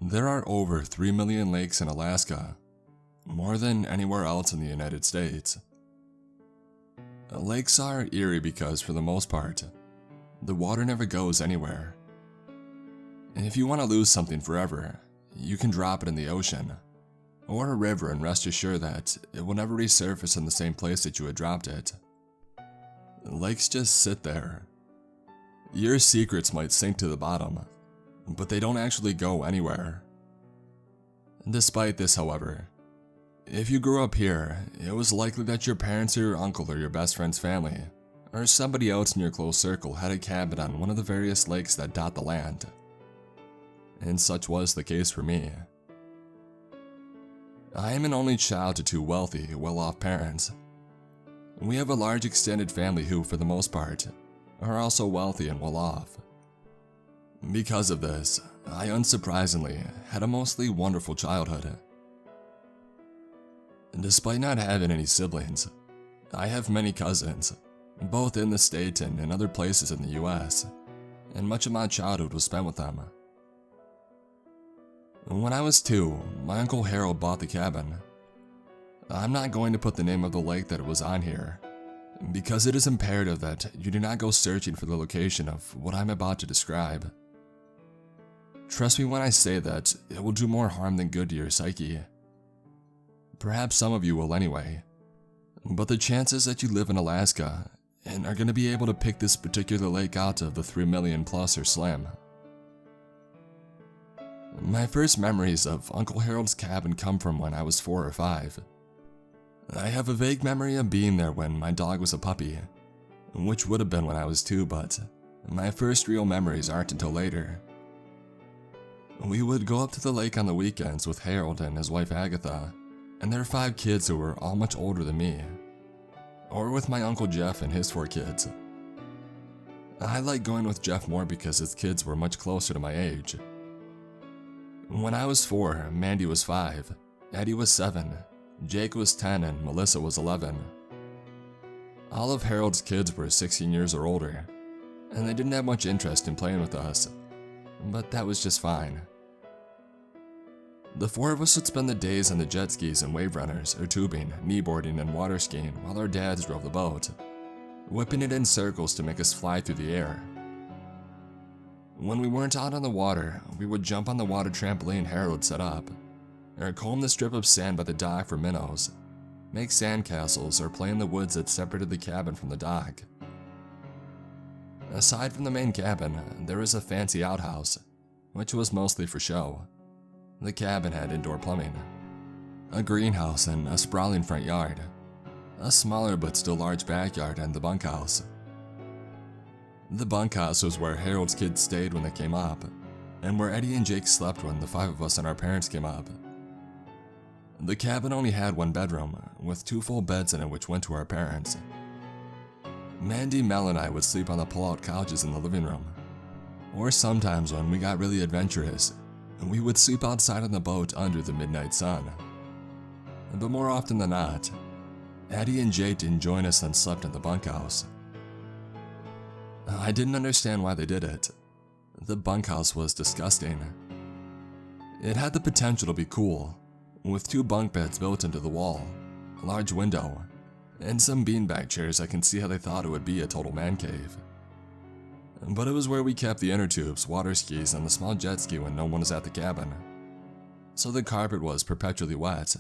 There are over 3 million lakes in Alaska, more than anywhere else in the United States. Lakes are eerie because, for the most part, the water never goes anywhere. If you want to lose something forever, you can drop it in the ocean, or a river, and rest assured that it will never resurface in the same place that you had dropped it. Lakes just sit there. Your secrets might sink to the bottom, but they don't actually go anywhere. Despite this, however, if you grew up here, it was likely that your parents or your uncle or your best friend's family, or somebody else in your close circle had a cabin on one of the various lakes that dot the land. And such was the case for me. I am an only child to two wealthy, well-off parents. We have a large extended family who, for the most part, are also wealthy and well-off. Because of this, I unsurprisingly had a mostly wonderful childhood. Despite not having any siblings, I have many cousins, both in the state and in other places in the US, and much of my childhood was spent with them. When I was 2, my Uncle Harold bought the cabin. I'm not going to put the name of the lake that it was on here, because it is imperative that you do not go searching for the location of what I'm about to describe. Trust me when I say that it will do more harm than good to your psyche. Perhaps some of you will anyway, but the chances that you live in Alaska and are going to be able to pick this particular lake out of the 3 million plus are slim. My first memories of Uncle Harold's cabin come from when I was 4 or 5. I have a vague memory of being there when my dog was a puppy, which would have been when I was 2, but my first real memories aren't until later. We would go up to the lake on the weekends with Harold and his wife Agatha, and their 5 kids who were all much older than me, or with my Uncle Jeff and his 4 kids. I liked going with Jeff more because his kids were much closer to my age. When I was 4, Mandy was 5, Eddie was 7, Jake was 10, and Melissa was 11. All of Harold's kids were 16 years or older, and they didn't have much interest in playing with us, but that was just fine. The 4 of us would spend the days on the jet skis and wave runners, or tubing, kneeboarding, and water skiing while our dads drove the boat, whipping it in circles to make us fly through the air. When we weren't out on the water, we would jump on the water trampoline Harold set up, or comb the strip of sand by the dock for minnows, make sandcastles, or play in the woods that separated the cabin from the dock. Aside from the main cabin, there was a fancy outhouse, which was mostly for show. The cabin had indoor plumbing, a greenhouse, and a sprawling front yard, a smaller but still large backyard, and the bunkhouse. The bunkhouse was where Harold's kids stayed when they came up, and where Eddie and Jake slept when the 5 of us and our parents came up. The cabin only had 1 bedroom, with 2 full beds in it which went to our parents. Mandy, Mel, and I would sleep on the pull-out couches in the living room, or sometimes when we got really adventurous, we would sleep outside on the boat under the midnight sun. But more often than not, Eddie and Jake didn't join us and slept in the bunkhouse. I didn't understand why they did it. The bunkhouse was disgusting. It had the potential to be cool, with 2 bunk beds built into the wall, a large window, and some beanbag chairs. I can see how they thought it would be a total man cave. But it was where we kept the inner tubes, water skis, and the small jet ski when no one was at the cabin. So the carpet was perpetually wet,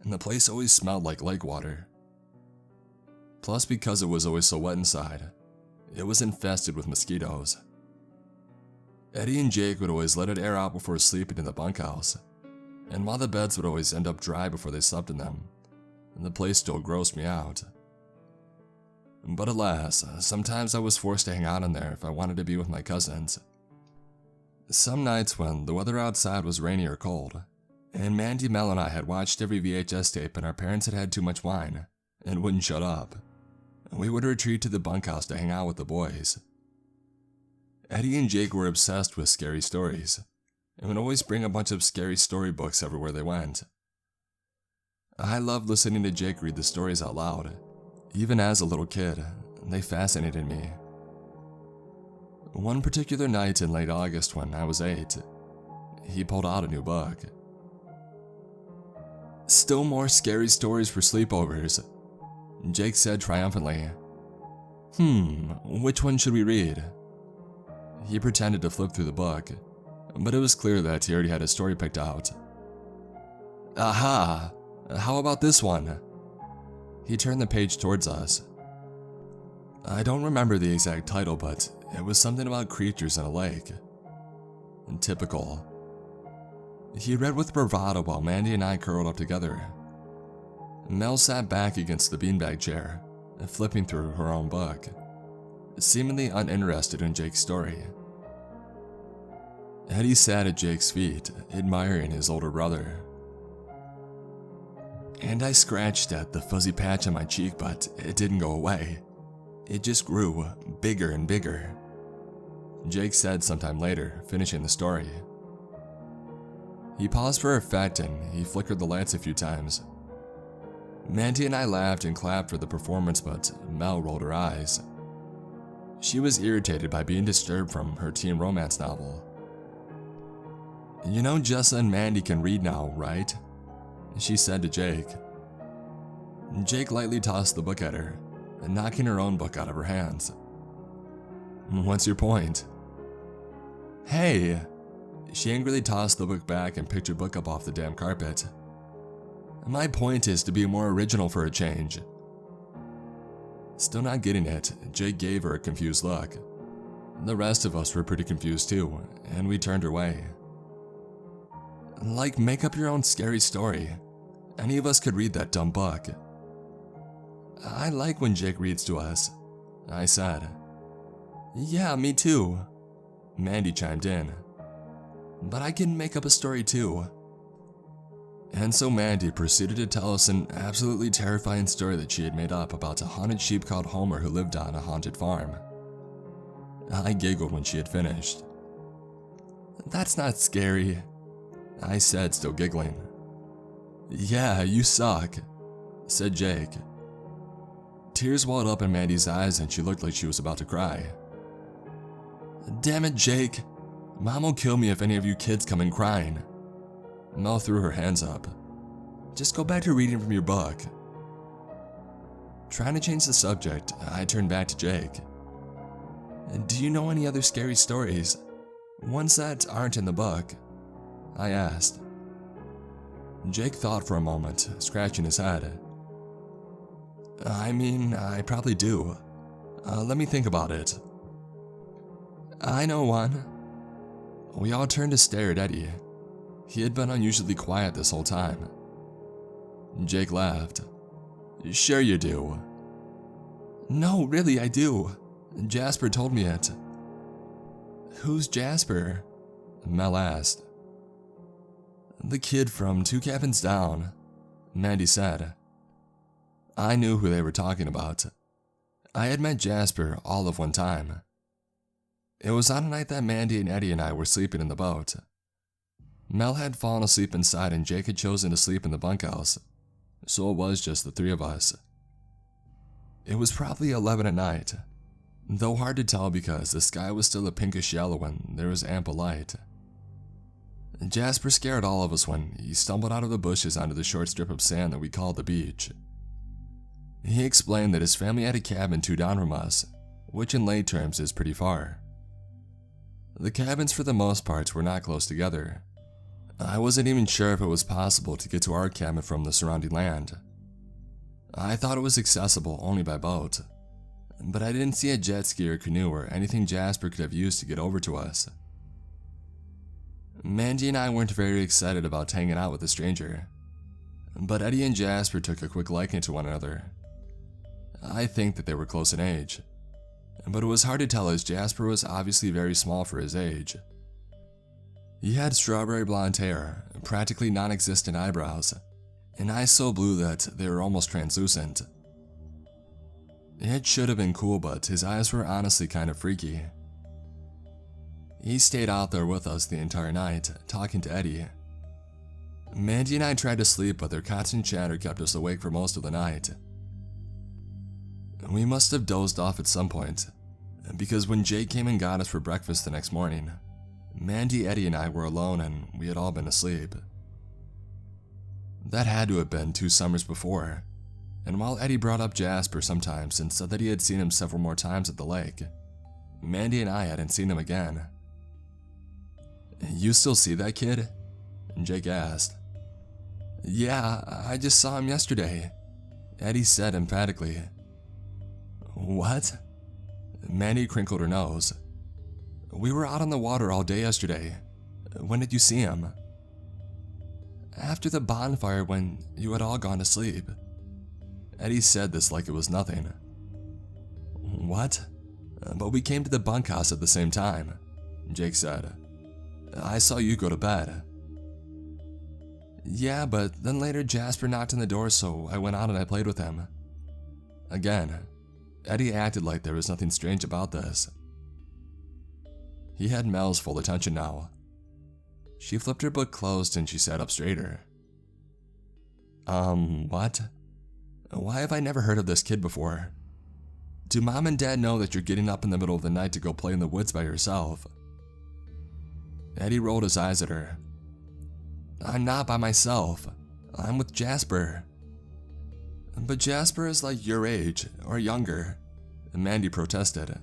and the place always smelled like lake water. Plus, because it was always so wet inside, it was infested with mosquitoes. Eddie and Jake would always let it air out before sleeping in the bunkhouse, and while the beds would always end up dry before they slept in them, the place still grossed me out. But alas, sometimes I was forced to hang out in there if I wanted to be with my cousins. Some nights when the weather outside was rainy or cold, and Mandy, Mel, and I had watched every VHS tape and our parents had had too much wine and wouldn't shut up, we would retreat to the bunkhouse to hang out with the boys. Eddie and Jake were obsessed with scary stories, and would always bring a bunch of scary storybooks everywhere they went. I loved listening to Jake read the stories out loud. Even as a little kid, they fascinated me. One particular night in late August when I was 8, he pulled out a new book. "Still more scary stories for sleepovers," Jake said triumphantly. Which one should we read?" He pretended to flip through the book, but it was clear that he already had a story picked out. "Aha! How about this one?" He turned the page towards us. I don't remember the exact title, but it was something about creatures in a lake. Typical. He read with bravado while Mandy and I curled up together. Mel sat back against the beanbag chair, flipping through her own book, seemingly uninterested in Jake's story. Eddie sat at Jake's feet, admiring his older brother. And I scratched at the fuzzy patch on my cheek, but it didn't go away. It just grew bigger and bigger, Jake said sometime later, finishing the story. He paused for effect and he flickered the lights a few times. Mandy and I laughed and clapped for the performance, but Mel rolled her eyes. She was irritated by being disturbed from her teen romance novel. "You know Jessa and Mandy can read now, right?" she said to Jake. Jake lightly tossed the book at her, knocking her own book out of her hands. "What's your point?" "Hey!" She angrily tossed the book back and picked her book up off the damn carpet. "My point is to be more original for a change." Still not getting it, Jake gave her a confused look. The rest of us were pretty confused too, and we turned her way. "Like, make up your own scary story. Any of us could read that dumb book." "I like when Jake reads to us," I said. "Yeah, me too," Mandy chimed in. "But I can make up a story too." And so Mandy proceeded to tell us an absolutely terrifying story that she had made up about a haunted sheep called Homer who lived on a haunted farm. I giggled when she had finished. "That's not scary," I said, still giggling. "Yeah, you suck," said Jake. Tears welled up in Mandy's eyes and she looked like she was about to cry. "Damn it, Jake. Mom will kill me if any of you kids come in crying." Mel threw her hands up. "Just go back to reading from your book." Trying to change the subject, I turned back to Jake. "Do you know any other scary stories? Ones that aren't in the book?" I asked. Jake thought for a moment, scratching his head. "I mean, I probably do. Let me think about it." "I know one." We all turned to stare at Eddie. He had been unusually quiet this whole time. Jake laughed. "Sure you do." "No, really, I do. Jasper told me it." "Who's Jasper?" Mel asked. "The kid from 2 Cabins Down," Mandy said. I knew who they were talking about. I had met Jasper all of one time. It was on a night that Mandy and Eddie and I were sleeping in the boat. Mel had fallen asleep inside and Jake had chosen to sleep in the bunkhouse, so it was just the three of us. It was probably 11 at night, though hard to tell because the sky was still a pinkish yellow and there was ample light. Jasper scared all of us when he stumbled out of the bushes onto the short strip of sand that we called the beach. He explained that his family had a cabin 2 down from us, which in lay terms is pretty far. The cabins for the most part were not close together. I wasn't even sure if it was possible to get to our cabin from the surrounding land. I thought it was accessible only by boat, but I didn't see a jet ski or canoe or anything Jasper could have used to get over to us. Mandy and I weren't very excited about hanging out with a stranger, but Eddie and Jasper took a quick liking to one another. I think that they were close in age, but it was hard to tell as Jasper was obviously very small for his age. He had strawberry blonde hair, practically non-existent eyebrows, and eyes so blue that they were almost translucent. It should have been cool, but his eyes were honestly kind of freaky. He stayed out there with us the entire night, talking to Eddie. Mandy and I tried to sleep, but their constant chatter kept us awake for most of the night. We must have dozed off at some point, because when Jake came and got us for breakfast the next morning, Mandy, Eddie, and I were alone, and we had all been asleep. That had to have been 2 summers before, and while Eddie brought up Jasper sometimes and said that he had seen him several more times at the lake, Mandy and I hadn't seen him again. "You still see that kid?" Jake asked. "Yeah, I just saw him yesterday," Eddie said emphatically. "What?" Mandy crinkled her nose. "We were out on the water all day yesterday. When did you see him?" "After the bonfire when you had all gone to sleep." Eddie said this like it was nothing. "What? But we came to the bunkhouse at the same time," Jake said. "I saw you go to bed." "Yeah, but then later Jasper knocked on the door, so I went out and I played with him." Again, Eddie acted like there was nothing strange about this. He had Mel's full attention now. She flipped her book closed and she sat up straighter. What? Why have I never heard of this kid before? Do Mom and Dad know that you're getting up in the middle of the night to go play in the woods by yourself?" Eddie rolled his eyes at her. "I'm not by myself. I'm with Jasper." "But Jasper is like your age, or younger," Mandy protested.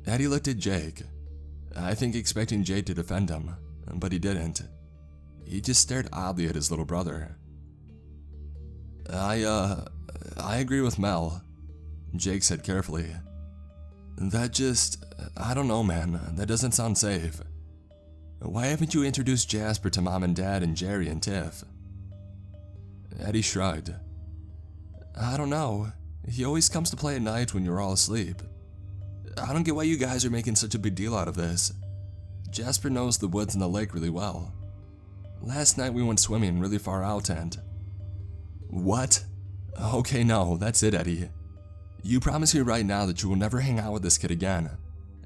Eddie looked at Jake, I think expecting Jake to defend him, but he didn't. He just stared oddly at his little brother. I agree with Mel," Jake said carefully. I don't know, man, that doesn't sound safe. Why haven't you introduced Jasper to Mom and Dad and Jerry and Tiff?" Eddie shrugged. "I don't know. He always comes to play at night when you're all asleep. I don't get why you guys are making such a big deal out of this. Jasper knows the woods and the lake really well. Last night we went swimming really far out and..." "What? Okay, no, that's it, Eddie. You promise me right now that you will never hang out with this kid again,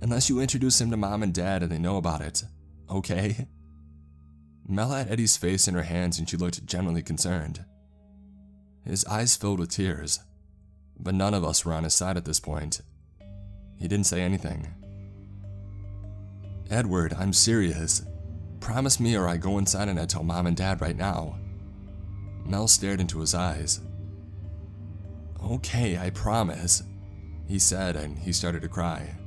unless you introduce him to Mom and Dad and they know about it, okay?" Mel had Eddie's face in her hands and she looked genuinely concerned. His eyes filled with tears, but none of us were on his side at this point. He didn't say anything. "Edward, I'm serious. Promise me or I go inside and I tell Mom and Dad right now." Mel stared into his eyes. "Okay, I promise," he said, and he started to cry.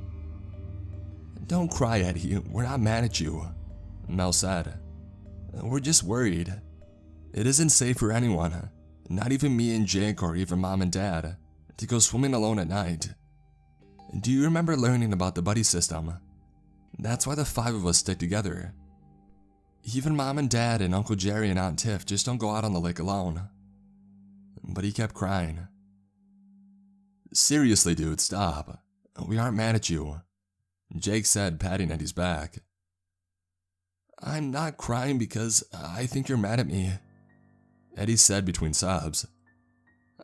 "Don't cry, Eddie. We're not mad at you," Mel said. "We're just worried. It isn't safe for anyone, not even me and Jake or even Mom and Dad, to go swimming alone at night. Do you remember learning about the buddy system? That's why the 5 of us stick together. Even Mom and Dad and Uncle Jerry and Aunt Tiff just don't go out on the lake alone." But he kept crying. "Seriously, dude, stop. We aren't mad at you," Jake said, patting Eddie's back. "I'm not crying because I think you're mad at me," Eddie said between sobs.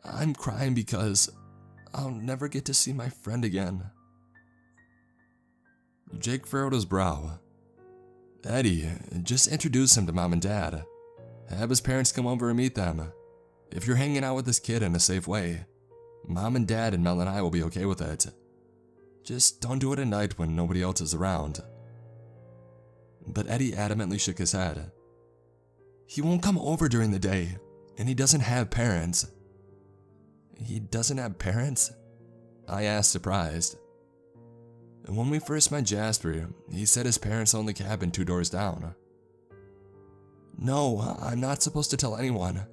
"I'm crying because I'll never get to see my friend again." Jake furrowed his brow. "Eddie, just introduce him to Mom and Dad. Have his parents come over and meet them. If you're hanging out with this kid in a safe way, Mom and Dad and Mel and I will be okay with it. Just don't do it at night when nobody else is around." But Eddie adamantly shook his head. "He won't come over during the day, and he doesn't have parents." "He doesn't have parents?" I asked, surprised. "When we first met Jasper, he said his parents owned the cabin 2 doors down." "No, I'm not supposed to tell anyone,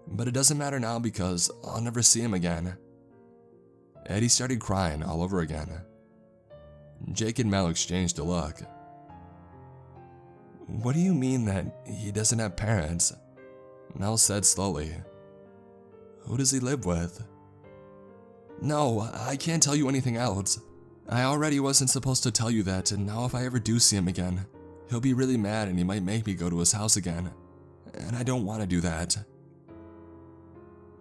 but it doesn't matter now because I'll never see him again." Eddie started crying all over again. Jake and Mel exchanged a look. "What do you mean that he doesn't have parents?" Mel said slowly. "Who does he live with?" "No, I can't tell you anything else. I already wasn't supposed to tell you that, and now if I ever do see him again, he'll be really mad and he might make me go to his house again, and I don't want to do that."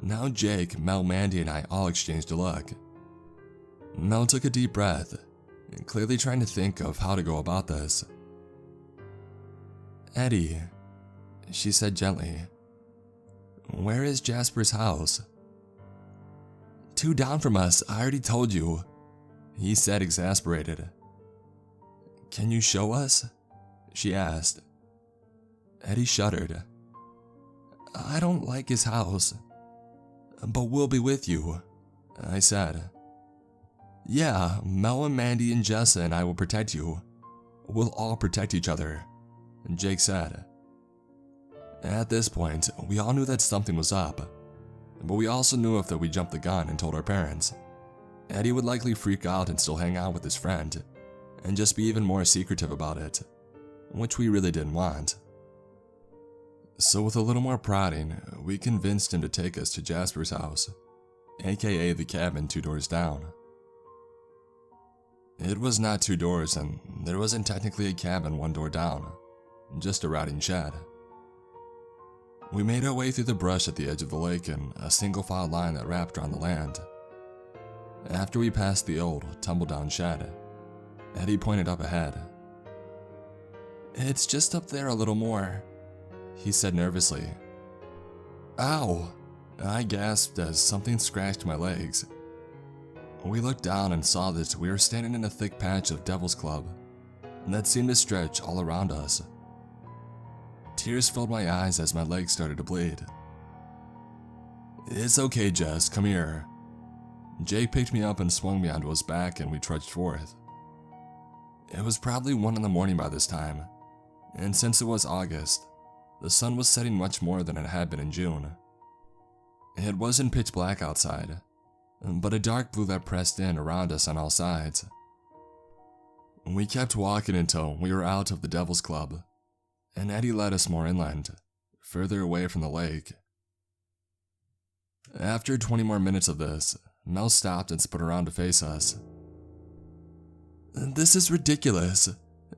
Now Jake, Mel, Mandy, and I all exchanged a look. Mel took a deep breath, clearly trying to think of how to go about this. "Eddie," she said gently, "where is Jasper's house?" "2 down from us, I already told you," he said, exasperated. "Can you show us?" she asked. Eddie shuddered. "I don't like his house, but we'll be with you," I said. "Yeah, Mel and Mandy and Jessa and I will protect you. We'll all protect each other," Jake said. At this point, we all knew that something was up, but we also knew if we jumped the gun and told our parents, Eddie would likely freak out and still hang out with his friend, and just be even more secretive about it, which we really didn't want. So with a little more prodding, we convinced him to take us to Jasper's house, aka the cabin 2 doors down. It was not 2 doors, and there wasn't technically a cabin 1 door down, just a rotting shed. We made our way through the brush at the edge of the lake in a single file line that wrapped around the land. After we passed the old, tumble-down shed, Eddie pointed up ahead. "It's just up there a little more," he said nervously. "Ow!" I gasped as something scratched my legs. We looked down and saw that we were standing in a thick patch of devil's club that seemed to stretch all around us. Tears filled my eyes as my legs started to bleed. "It's okay, Jess, come here." Jake picked me up and swung me onto his back, and we trudged forth. It was probably 1 in the morning by this time, and since it was August, the sun was setting much more than it had been in June. It wasn't pitch black outside, but a dark blue that pressed in around us on all sides. We kept walking until we were out of the Devil's Club, and Eddie led us more inland, further away from the lake. After 20 more minutes of this, Mel stopped and spun around to face us. "This is ridiculous.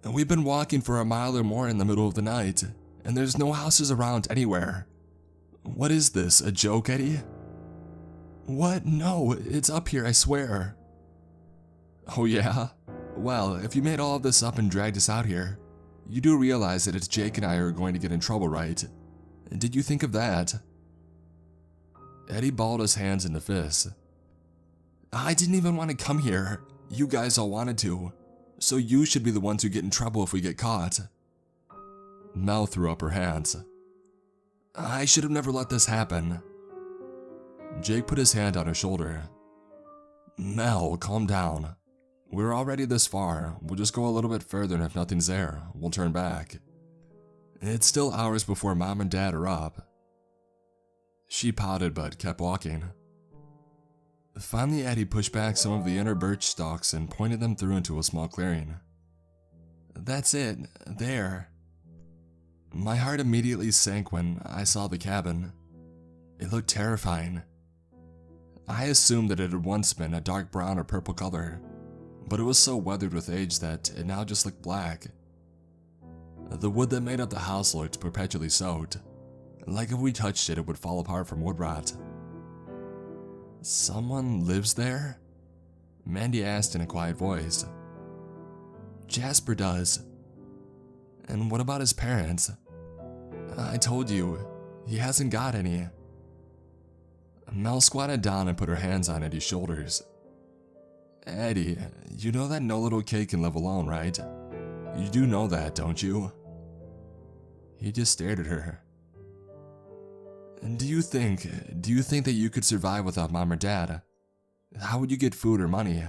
We've been walking for a mile or more in the middle of the night, and there's no houses around anywhere. What is this, a joke, Eddie?" "What? No, it's up here, I swear." "Oh yeah? Well, if you made all of this up and dragged us out here, you do realize that it's Jake and I who are going to get in trouble, right? Did you think of that?" Eddie balled his hands into fists. "I didn't even want to come here. You guys all wanted to. So you should be the ones who get in trouble if we get caught." Mel threw up her hands. "I should have never let this happen." Jake put his hand on her shoulder. "Mel, calm down. We're already this far. We'll just go a little bit further, and if nothing's there, we'll turn back. It's still hours before Mom and Dad are up." She pouted but kept walking. Finally, Eddie pushed back some of the inner birch stalks and pointed them through into a small clearing. "That's it, there." My heart immediately sank when I saw the cabin. It looked terrifying. I assumed that it had once been a dark brown or purple color, but it was so weathered with age that it now just looked black. The wood that made up the house looked perpetually soaked, like if we touched it, it would fall apart from wood rot. "Someone lives there?" Mandy asked in a quiet voice. "Jasper does." "And what about his parents?" "I told you, he hasn't got any." Mel squatted down and put her hands on Eddie's shoulders. "Eddie, you know that no little kid can live alone, right? You do know that, don't you?" He just stared at her. Do you think that you could survive without Mom or Dad? How would you get food or money?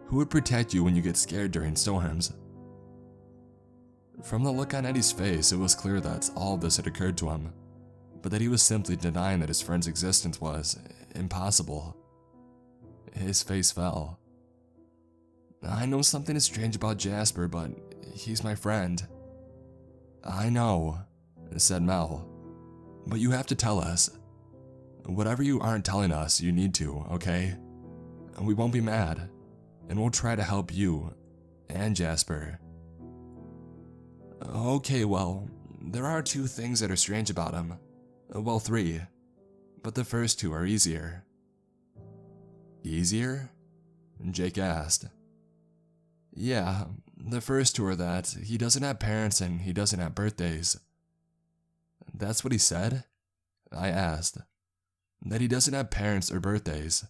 Who would protect you when you get scared during storms?" From the look on Eddie's face, it was clear that all of this had occurred to him, but that he was simply denying that his friend's existence was impossible. His face fell. "I know something is strange about Jasper, but he's my friend." "I know," said Mel, "but you have to tell us. Whatever you aren't telling us, you need to, okay? We won't be mad, and we'll try to help you and Jasper." "Okay, well, there are 2 things that are strange about him. Well, 3, but the first 2 are easier." "Easier?" Jake asked. "Yeah, the first 2 are that he doesn't have parents and he doesn't have birthdays." "That's what he said?" I asked. "That he doesn't have parents or birthdays?"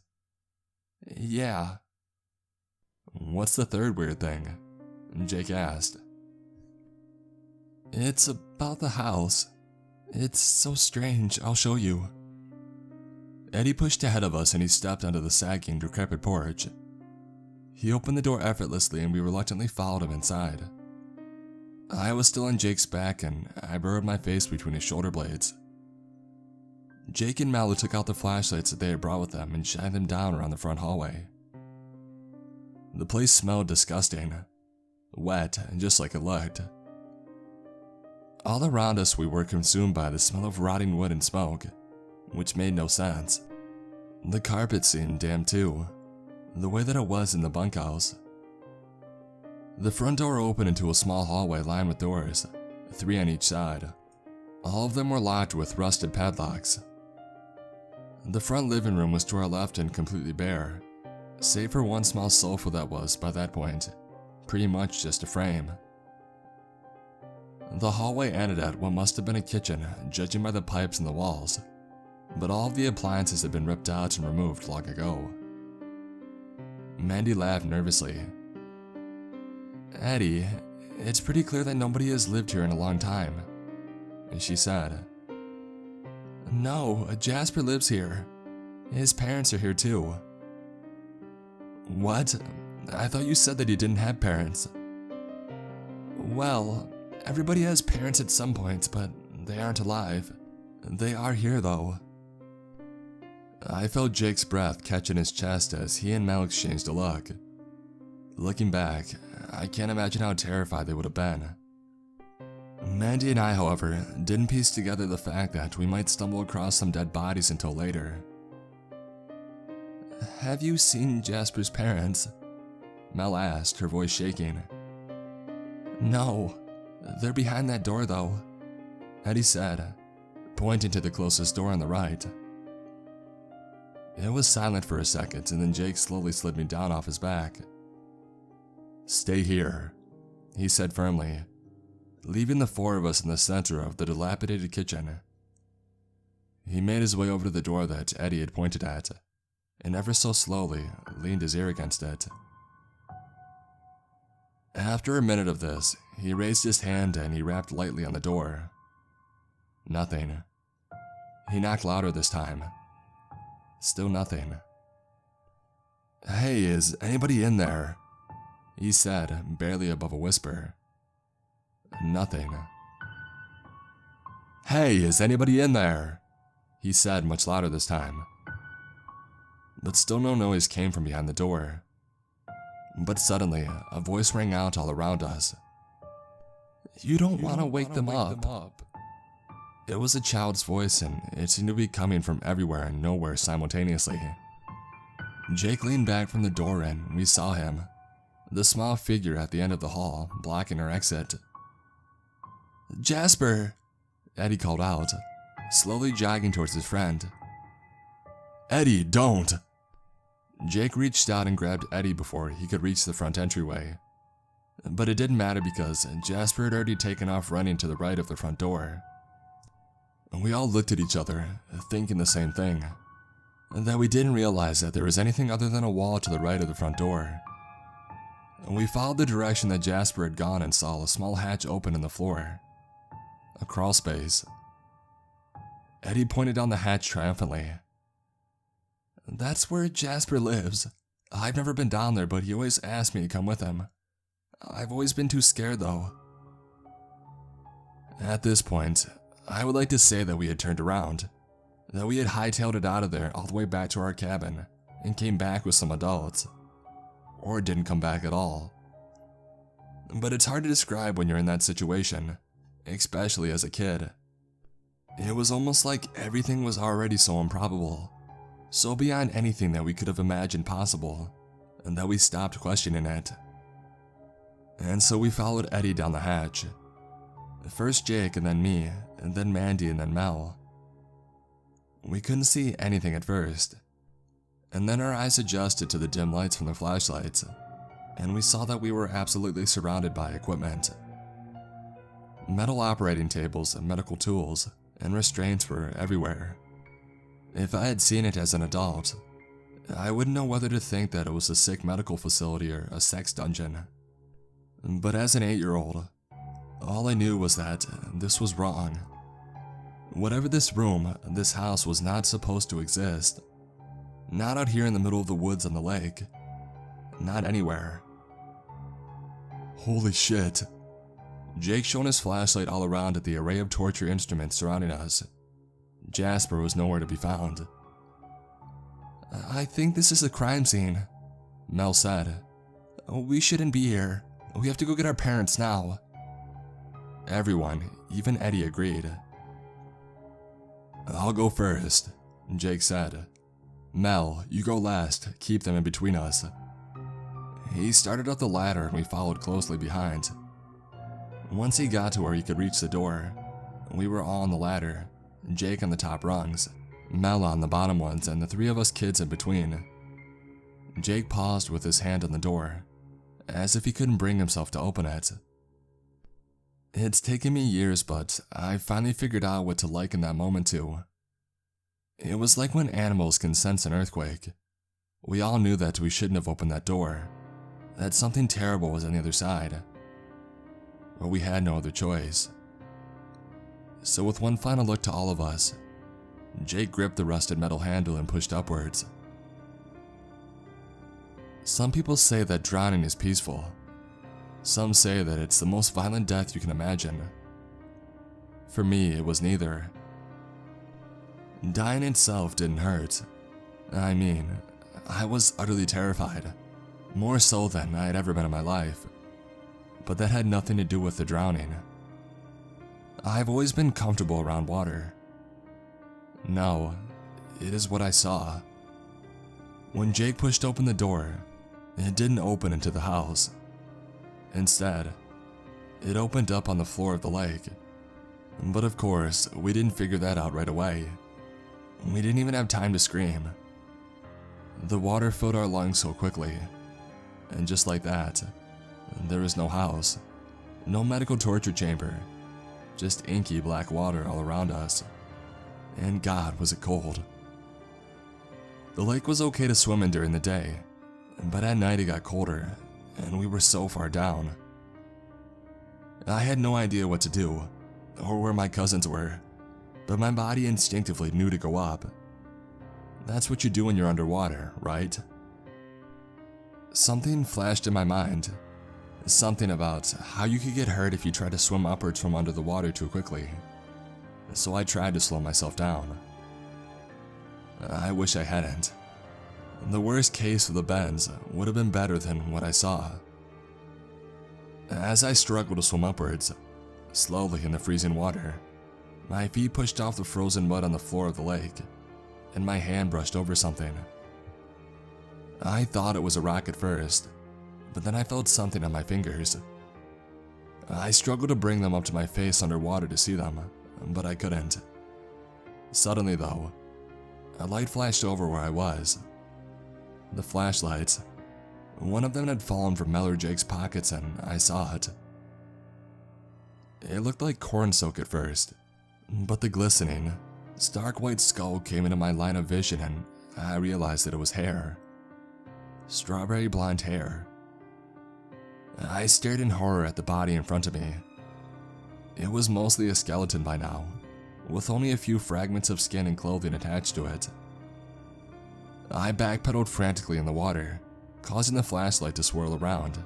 "Yeah." "What's the 3rd weird thing?" Jake asked. It's about the house. It's so strange, I'll show you. Eddie pushed ahead of us and he stepped onto the sagging, decrepit porch. He opened the door effortlessly and we reluctantly followed him inside. I was still on Jake's back and I burrowed my face between his shoulder blades. Jake and Mallow took out the flashlights that they had brought with them and shined them down around the front hallway. The place smelled disgusting, wet, just like it looked. All around us we were consumed by the smell of rotting wood and smoke, which made no sense. The carpet seemed damp too, the way that it was in the bunkhouse. The front door opened into a small hallway lined with doors, 3 on each side. All of them were locked with rusted padlocks. The front living room was to our left and completely bare, save for one small sofa that was, by that point, pretty much just a frame. The hallway ended at what must have been a kitchen, judging by the pipes in the walls, but all of the appliances had been ripped out and removed long ago. Mandy laughed nervously. Eddie, it's pretty clear that nobody has lived here in a long time, she said. No, Jasper lives here. His parents are here too. What? I thought you said that he didn't have parents. Well, everybody has parents at some point, but they aren't alive. They are here though. I felt Jake's breath catch in his chest as he and Mel exchanged a look. Looking back, I can't imagine how terrified they would have been. Mandy and I, however, didn't piece together the fact that we might stumble across some dead bodies until later. Have you seen Jasper's parents? Mel asked, her voice shaking. No, they're behind that door though, Eddie said, pointing to the closest door on the right. It was silent for a second and then Jake slowly slid me down off his back. Stay here, he said firmly, leaving the 4 of us in the center of the dilapidated kitchen. He made his way over to the door that Eddie had pointed at, and ever so slowly leaned his ear against it. After a minute of this, he raised his hand and he rapped lightly on the door. Nothing. He knocked louder this time. Still nothing. Hey, is anybody in there? He said, barely above a whisper. Nothing. Hey, is anybody in there? He said much louder this time. But still no noise came from behind the door. But suddenly, a voice rang out all around us. You don't want to wake them up. It was a child's voice and it seemed to be coming from everywhere and nowhere simultaneously. Jake leaned back from the door and we saw him, the small figure at the end of the hall, blocking our exit. Jasper, Eddie called out, slowly jogging towards his friend. Eddie, don't! Jake reached out and grabbed Eddie before he could reach the front entryway. But it didn't matter because Jasper had already taken off running to the right of the front door. We all looked at each other, thinking the same thing, that we didn't realize that there was anything other than a wall to the right of the front door. We followed the direction that Jasper had gone and saw a small hatch open in the floor. A crawl space. Eddie pointed down the hatch triumphantly. That's where Jasper lives. I've never been down there, but he always asked me to come with him. I've always been too scared though. At this point, I would like to say that we had turned around, that we had hightailed it out of there all the way back to our cabin and came back with some adults, or didn't come back at all. But it's hard to describe when you're in that situation, especially as a kid. It was almost like everything was already so improbable, so beyond anything that we could have imagined possible, and that we stopped questioning it. And so we followed Eddie down the hatch. First Jake and then me, and then Mandy and then Mel. We couldn't see anything at first, and then our eyes adjusted to the dim lights from the flashlights, and we saw that we were absolutely surrounded by equipment. Metal operating tables, medical tools, and restraints were everywhere. If I had seen it as an adult, I wouldn't know whether to think that it was a sick medical facility or a sex dungeon. But as an 8-year-old, all I knew was that this was wrong. Whatever this room, this house was not supposed to exist. Not out here in the middle of the woods on the lake. Not anywhere. Holy shit. Jake shone his flashlight all around at the array of torture instruments surrounding us. Jasper was nowhere to be found. I think this is a crime scene, Mel said. We shouldn't be here. We have to go get our parents now. Everyone, even Eddie, agreed. I'll go first, Jake said. Mel, you go last. Keep them in between us. He started up the ladder and we followed closely behind. Once he got to where he could reach the door, we were all on the ladder, Jake on the top rungs, Mel on the bottom ones, and the three of us kids in between. Jake paused with his hand on the door, as if he couldn't bring himself to open it. It's taken me years, but I finally figured out what to liken that moment to. It was like when animals can sense an earthquake. We all knew that we shouldn't have opened that door, that something terrible was on the other side. But we had no other choice. So with one final look to all of us, Jake gripped the rusted metal handle and pushed upwards. Some people say that drowning is peaceful. Some say that it's the most violent death you can imagine. For me, it was neither. Dying itself didn't hurt. I mean, I was utterly terrified, more so than I had ever been in my life. But that had nothing to do with the drowning. I've always been comfortable around water. No, it is what I saw. When Jake pushed open the door, it didn't open into the house. Instead, it opened up on the floor of the lake. But of course, we didn't figure that out right away. We didn't even have time to scream. The water filled our lungs so quickly, and just like that, there was no house, no medical torture chamber, just inky black water all around us. And God, was it cold. The lake was okay to swim in during the day, but at night it got colder, and we were so far down. I had no idea what to do, or where my cousins were, but my body instinctively knew to go up. That's what you do when you're underwater, right? Something flashed in my mind. Something about how you could get hurt if you tried to swim upwards from under the water too quickly. So I tried to slow myself down. I wish I hadn't. The worst case of the bends would have been better than what I saw. As I struggled to swim upwards, slowly in the freezing water, my feet pushed off the frozen mud on the floor of the lake, and my hand brushed over something. I thought it was a rock at first, but then I felt something on my fingers. I struggled to bring them up to my face underwater to see them, but I couldn't. Suddenly though, a light flashed over where I was. The flashlights. One of them had fallen from Mel or Jake's pockets and I saw it. It looked like corn silk at first, but the glistening, stark white skull came into my line of vision and I realized that it was hair. Strawberry blonde hair. I stared in horror at the body in front of me. It was mostly a skeleton by now, with only a few fragments of skin and clothing attached to it. I backpedaled frantically in the water, causing the flashlight to swirl around.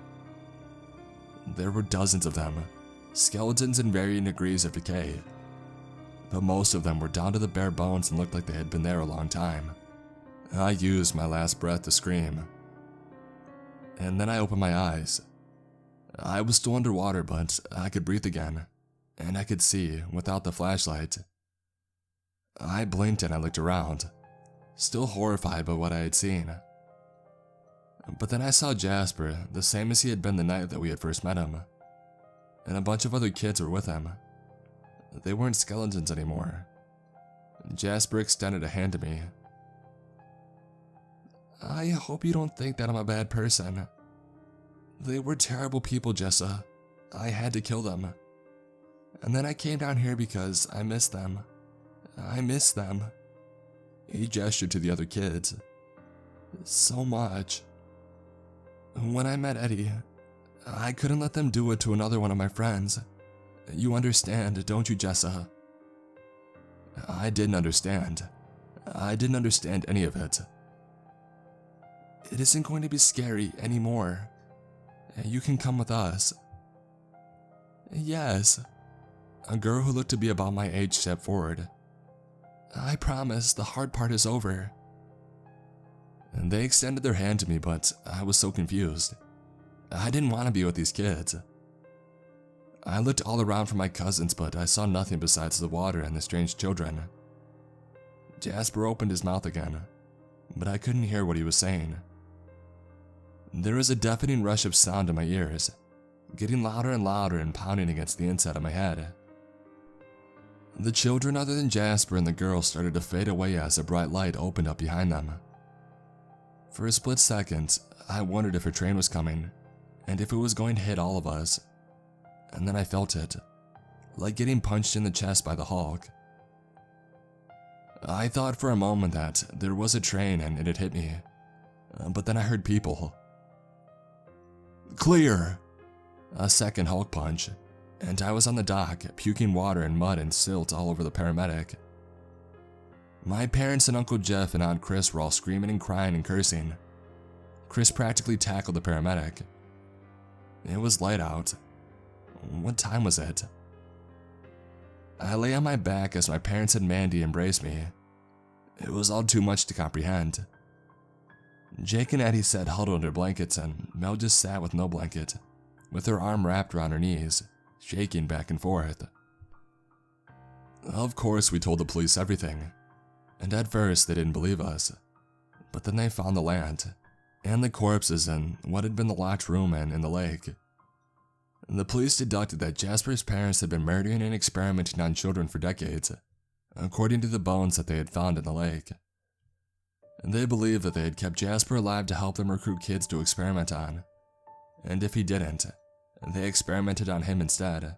There were dozens of them, skeletons in varying degrees of decay, but most of them were down to the bare bones and looked like they had been there a long time. I used my last breath to scream. And then I opened my eyes. I was still underwater, but I could breathe again, and I could see without the flashlight. I blinked and I looked around, still horrified by what I had seen. But then I saw Jasper, the same as he had been the night that we had first met him, and a bunch of other kids were with him. They weren't skeletons anymore. Jasper extended a hand to me. I hope you don't think that I'm a bad person. They were terrible people, Jessa. I had to kill them. And then I came down here because I missed them. I miss them. He gestured to the other kids. So much. When I met Eddie, I couldn't let them do it to another one of my friends. You understand, don't you, Jessa? I didn't understand. I didn't understand any of it. It isn't going to be scary anymore. You can come with us. Yes. A girl who looked to be about my age stepped forward. I promise, the hard part is over. And they extended their hand to me, but I was so confused. I didn't want to be with these kids. I looked all around for my cousins, but I saw nothing besides the water and the strange children. Jasper opened his mouth again, but I couldn't hear what he was saying. There was a deafening rush of sound in my ears, getting louder and louder and pounding against the inside of my head. The children other than Jasper and the girl started to fade away as a bright light opened up behind them. For a split second, I wondered if a train was coming, and if it was going to hit all of us. And then I felt it, like getting punched in the chest by the Hulk. I thought for a moment that there was a train and it had hit me, but then I heard people. Clear! A second Hulk punch, and I was on the dock, puking water and mud and silt all over the paramedic. My parents and Uncle Jeff and Aunt Chris were all screaming and crying and cursing. Chris practically tackled the paramedic. It was light out. What time was it? I lay on my back as my parents and Mandy embraced me. It was all too much to comprehend. Jake and Eddie sat huddled under blankets, and Mel just sat with no blanket, with her arm wrapped around her knees, shaking back and forth. Of course, we told the police everything, and at first they didn't believe us, but then they found the land, and the corpses in what had been the locked room and in the lake. The police deducted that Jasper's parents had been murdering and experimenting on children for decades, according to the bones that they had found in the lake. They believed that they had kept Jasper alive to help them recruit kids to experiment on, and if he didn't, they experimented on him instead,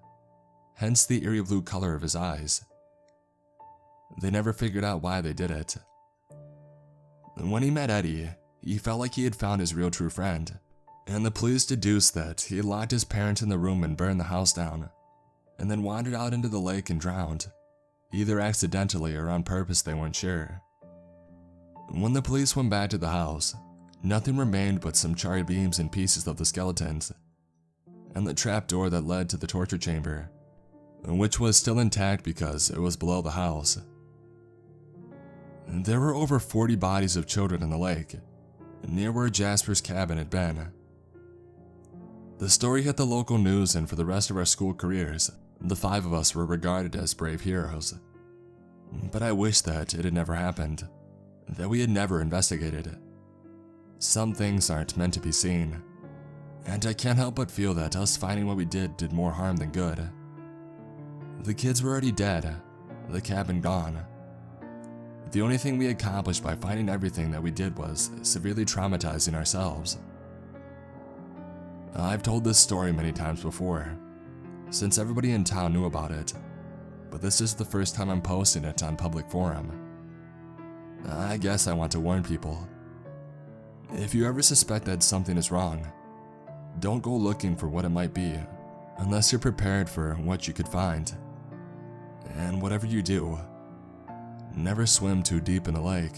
hence the eerie blue color of his eyes. They never figured out why they did it. When he met Eddie, he felt like he had found his real true friend, and the police deduced that he locked his parents in the room and burned the house down, and then wandered out into the lake and drowned, either accidentally or on purpose, they weren't sure. When the police went back to the house, nothing remained but some charred beams and pieces of the skeletons, and the trapdoor that led to the torture chamber, which was still intact because it was below the house. There were over 40 bodies of children in the lake, near where Jasper's cabin had been. The story hit the local news, and for the rest of our school careers, the 5 of us were regarded as brave heroes. But I wish that it had never happened, that we had never investigated. Some things aren't meant to be seen, and I can't help but feel that us finding what we did more harm than good. The kids were already dead, the cabin gone. The only thing we accomplished by finding everything that we did was severely traumatizing ourselves. I've told this story many times before, since everybody in town knew about it, but this is the first time I'm posting it on public forum. I guess I want to warn people. If you ever suspect that something is wrong, don't go looking for what it might be, unless you're prepared for what you could find. And whatever you do, never swim too deep in the lake.